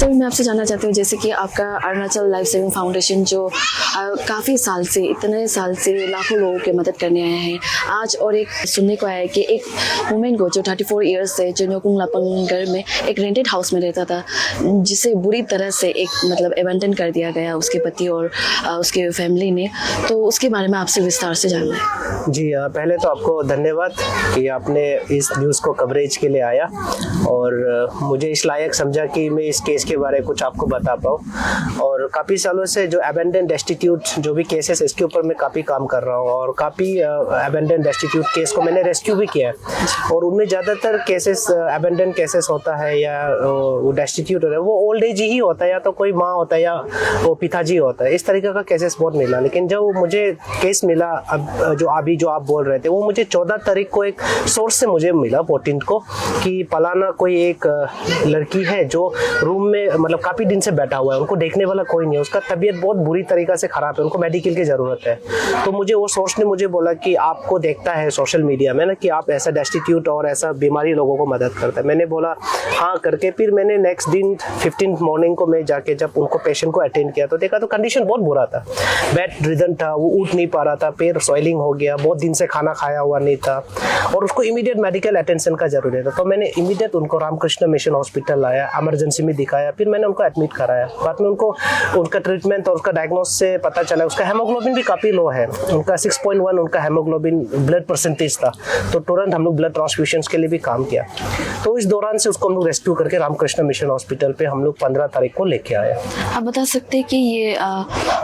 Sir मैं आपसे जानना चाहती हूँ, जैसे कि आपका अरुणाचल लाइफ सेविंग फाउंडेशन जो काफ़ी साल से, इतने साल से लाखों लोगों की मदद करने आया है आज, और एक सुनने को आया है कि एक वुमेन को जो 34 ईयर्स से जो न्योकुम लापंग घर में एक रेंटेड हाउस में रहता था, जिसे बुरी तरह से एक मतलब एबंडन कर दिया गया उसके पति और उसके फैमिली ने, तो उसके बारे में आपसे विस्तार से जानना है। जी पहले तो आपको धन्यवाद कि आपने इस न्यूज़ को कवरेज के लिए आया और मुझे इस लायक समझा कि मैं इस केस के बारे में कुछ आपको बता पाऊँ। और काफ़ी सालों से जो अबेंडन डेस्टिट्यूट जो भी केसेस इसके ऊपर मैं काफ़ी काम कर रहा हूँ और काफ़ी अबेंडन डेस्टिट्यूट केस को मैंने रेस्क्यू भी किया है। और उनमें ज़्यादातर केसेस अबेंडन केसेस होता है या वो डेस्टिट्यूट होता है, वो ओल्ड एज ही होता है या तो कोई माँ होता है या वो पिताजी होता है, इस तरीके का केसेस बहुत मिला। लेकिन जब मुझे केस मिला अब जो आप बोल रहे थे, वो मुझे 14 तारीख को एक सोर्स से मुझे मिला 14 को कि पलाना कोई एक लड़की है जो रूम में मतलब काफ़ी दिन से बैठा हुआ है, उनको देखने वाला कोई नहीं है, उसका तबीयत बहुत बुरी तरीका से ख़राब है, उनको मेडिकल की ज़रूरत है। तो मुझे वो सोर्स ने मुझे बोला कि आपको देखता है सोशल मीडिया में ना कि आप ऐसा डेस्टिट्यूट और ऐसा बीमारी लोगों को मदद करता है। मैंने बोला हाँ करके, फिर मैंने नेक्स्ट दिन 15 मॉर्निंग को मैं जाके जब उनको पेशेंट को अटेंड किया तो देखा तो कंडीशन बहुत बुरा था, बेड रिदन था, वो उठ नहीं पा रहा था, पैर स्वेलिंग हो गया, बहुत दिन से खाना खाया हुआ नहीं था और उसको इमीडिएट मेडिकल अटेंशन का जरूरी था। तो मैंने इमीडिएट उनको रामकृष्ण मिशन हॉस्पिटल लाया, इमरजेंसी में दिखाया, फिर मैंने उनको एडमिट कराया। बाद में उनको उनका ट्रीटमेंट और उसका डायग्नोस से पता चला उसका हेमोग्लोबिन भी काफ़ी लो है, उनका 6.1 उनका हेमोग्लोबिन ब्लड परसेंटेज था। तो तुरंत हम लोग ब्लड ट्रांसफ्यूजन के लिए भी काम किया। तो इस दौरान से उसको हम लोग रेस्क्यू करके रामकृष्ण मिशन हॉस्पिटल पे हम लोग 15 तारीख को लेके आए। आप बता सकते हैं कि ये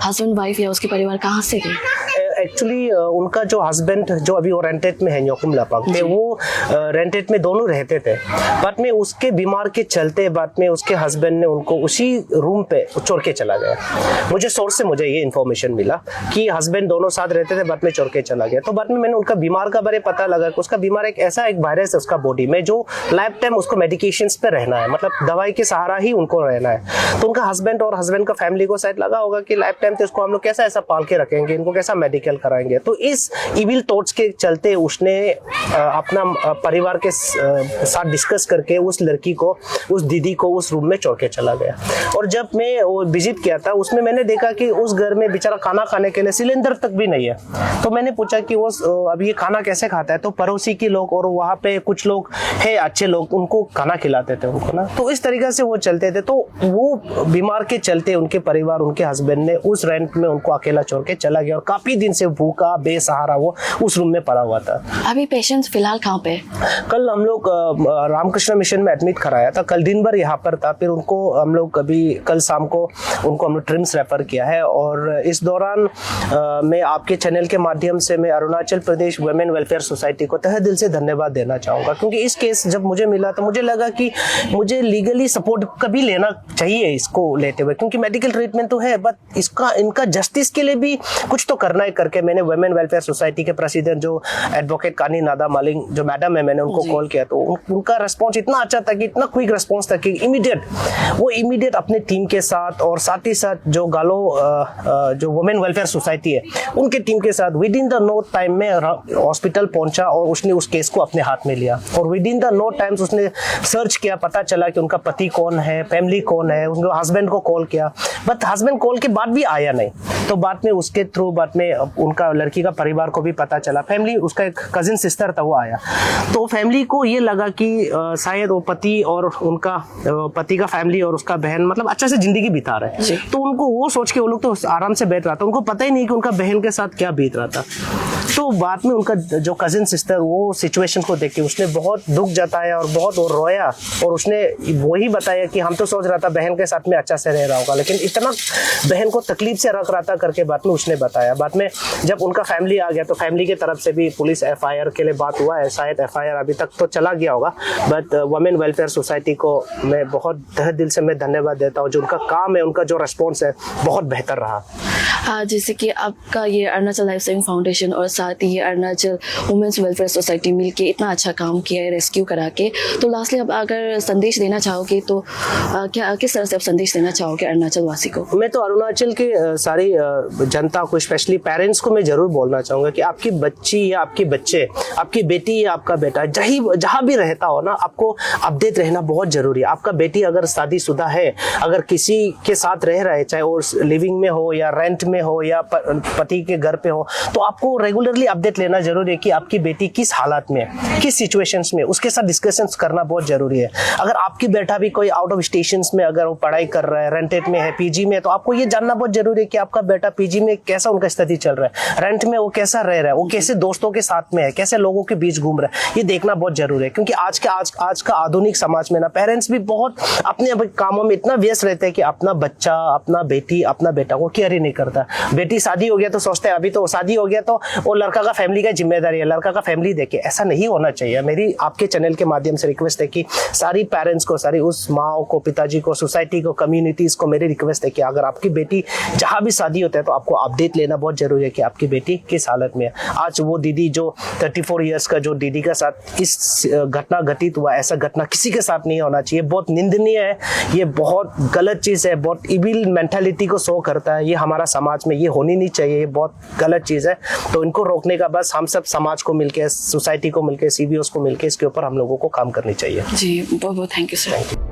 हस्बैंड वाइफ या उसके परिवार कहाँ से थे? एक्चुअली उनका जो हस्बैंड जो अभी वो रेंटेड में है न्योकुम लापंग में, वो रेंटेड में दोनों रहते थे। बाद में उसके बीमार के चलते बाद में उसके हस्बैंड ने उनको उसी रूम पे छोड़ के चला गया। मुझे सोर्स से मुझे ये इन्फॉर्मेशन मिला कि हस्बैंड दोनों साथ रहते थे, बाद में छोड़ के चला गया। तो बाद में मैंने उनका बीमार का बारे पता लगा कि उसका बीमार एक ऐसा एक वायरस है उसका बॉडी में जो लाइफ टाइम उसको मेडिकेशंस पे रहना है, मतलब दवाई के सहारा ही उनको रहना है। तो उनका हस्बैंड और हस्बैंड का फैमिली को शायद लगा होगा कि लाइफ टाइम तो इसको हम लोग कैसा ऐसा पाल के रखेंगे, इनको कैसा मेडिकल कराएंगे। तो इस इविल थॉट्स के चलते उसने अपना परिवार के साथ डिस्कस करके उस लड़की को, उस दीदी को उस रूम में छोड़ के चला गया। और जब मैं वो विजिट किया था उसमें मैंने देखा कि उस घर में बेचारा खाना खाने के लिए सिलेंडर तक भी नहीं है। तो मैंने पूछा कि वो अब ये खाना कैसे खाता है, तो पड़ोसी के लोग और वहाँ पे कुछ लोग है अच्छे लोग उनको खाना खिलाते थे उनको ना। तो इस तरीके से वो चलते थे। तो वो बीमार के चलते उनके परिवार, उनके हस्बैंड ने उस रेंट में उनको अकेला छोड़ के चला गया और काफी दिन से भूखा बेसहारा वो उस रूम में पड़ा हुआ था। अभी पेशेंट फिलहाल कहाँ पे? कल हम लोग रामकृष्ण मिशन में एडमिट कराया था, कल दिन भर यहाँ पर था, फिर उनको हम लोग अभी कल शाम को उनको हम लोग ट्रिम्स रेफर किया है। और इस दौरान मैं आपके चैनल के माध्यम से मैं Arunachal Pradesh women welfare society को तहे दिल से धन्यवाद देना चाहूँगा, क्योंकि इस केस जब मुझे मिला तो मुझे लगा कि मुझे लीगली सपोर्ट कभी लेना चाहिए इसको लेते हुए, क्योंकि मेडिकल ट्रीटमेंट तो है बट इनका जस्टिस के लिए भी कुछ तो करना है करके मैंने वुमेन वेलफेयर सोसाइटी के प्रेसिडेंट जो एडवोकेट कानी नादा मालिंग जो मैडम है, मैंने उनको कॉल किया। तो उनका रिस्पॉन्स इतना अच्छा था कि इतना क्विक रिस्पॉन्स था कि इमीडिएट अपने टीम के साथ और साथ ही साथ जो गालो जो वुमेन वेलफेयर सोसाइटी है उनके टीम के साथ within the no time में हॉस्पिटल पहुंचा और उसने उस केस को अपने हाथ में लिया। और within the no times उसने सर्च किया, पता चला कि उनका पति कौन है, फैमिली कौन है, उनके हस्बैंड को कॉल किया, बट हस्बैंड कॉल के बाद भी आया नहीं। तो बाद में उसके थ्रू बाद में उनका लड़की का परिवार को भी पता चला, फैमिली उसका एक कजिन सिस्टर था वो आया। तो फैमिली को ये लगा कि शायद वो पति और उनका पति का फैमिली और उसका बहन मतलब अच्छा से जिंदगी बिता रहे हैं। तो उनको वो सोच के वो लोग तो आराम से बैठ रहा था, उनको पता ही नहीं कि उनका बहन के साथ क्या बीत रहा था। तो बाद में उनका जो कजिन सिस्टर वो सिचुएशन को देख के उसने बहुत दुख जताया और बहुत वो रोया और उसने वही बताया कि हम तो सोच रहा था बहन के साथ में अच्छा से रह रहा होगा, लेकिन इतना बहन को तकलीफ से रख रहा था करके बाद में उसने बताया। बाद में जब उनका फैमिली आ गया तो फैमिली की तरफ से भी पुलिस एफआईआर के लिए बात हुआ है, शायद एफआईआर अभी तक तो चला गया होगा, बट वुमेन वेलफेयर सोसाइटी को मैं बहुत तहे दिल से मैं धन्यवाद देता हूँ। जो उनका काम है, उनका जो रिस्पॉन्स है बहुत बेहतर रहा। जैसे कि आपका ये अरुणाचल लाइफ सेविंग फाउंडेशन और साथ ही ये अरुणाचल वुमेन्स वेलफेयर सोसाइटी मिलके इतना अच्छा काम किया है रेस्क्यू करा के, तो लास्टली आप अगर संदेश देना चाहोगे तो क्या किस तरह से आप संदेश देना चाहोगे अरुणाचल वासी को? मैं तो अरुणाचल के सारी जनता को, स्पेशली पेरेंट्स को मैं जरूर बोलना चाहूँगा कि आपकी बच्ची या आपके बच्चे, आपकी बेटी या आपका बेटा जहाँ भी रहता हो ना, आपको अपडेट रहना बहुत जरूरी है। आपका बेटी अगर शादीशुदा है, अगर किसी के साथ रह रहा है, चाहे वो लिविंग में हो या रेंट में हो या पति के घर पे हो, तो आपको रेगुलरली अपडेट लेना जरूरी है कि आपकी बेटी किस हालात में है, किस सिचुएशंस में, उसके साथ डिस्कशंस करना बहुत जरूरी है। अगर आपकी बेटा भी कोई आउट ऑफ स्टेशंस में अगर वो पढ़ाई कर रहा है, रेंटेड में है, पीजी में है, तो आपको ये जानना बहुत जरूरी है कि आपका बेटा पीजी में कैसा उनका स्थिति चल रहा है, रेंट में वो कैसा रह रहा है, वो कैसे दोस्तों के साथ में है, कैसे लोगों के बीच घूम रहा है, ये देखना बहुत जरूरी है। क्योंकि आज का आधुनिक समाज में ना पेरेंट्स भी बहुत अपने कामों में इतना व्यस्त रहते हैं कि अपना बच्चा, अपना बेटी, अपना बेटा को केयर ही नहीं करता। बेटी शादी हो गया तो सोचते हैं अभी तो शादी हो गया तो वो लड़का का फैमिली का जिम्मेदारी है, लड़का का फैमिली देखे। ऐसा नहीं होना चाहिए। मेरी आपके चैनल के माध्यम से रिक्वेस्ट है कि सारी पेरेंट्स को, सारी उस माँ को, पिताजी को, सोसाइटी को, कम्युनिटीज को मेरी रिक्वेस्ट है कि अगर आपकी बेटी जहाँ भी शादी होता है तो आपको अपडेट लेना बहुत जरूरी है कि आपकी बेटी किस हालत में है। आज वो दीदी जो 34 ईयर्स का जो दीदी के साथ इस घटना घटित हुआ, ऐसा घटना किसी के साथ नहीं होना चाहिए। बहुत निंदनीय है, ये बहुत गलत चीज़ है, बहुत इविल मेंटालिटी को शो करता है। ये हमारा समाज में ये होनी नहीं चाहिए, ये बहुत गलत चीज़ है। तो इनको रोकने का बस हम सब समाज को मिलकर, सोसाइटी को मिलकर, CBOs को मिलकर इसके ऊपर हम लोगों को काम करनी चाहिए। जी बहुत बहुत थैंक यू सर।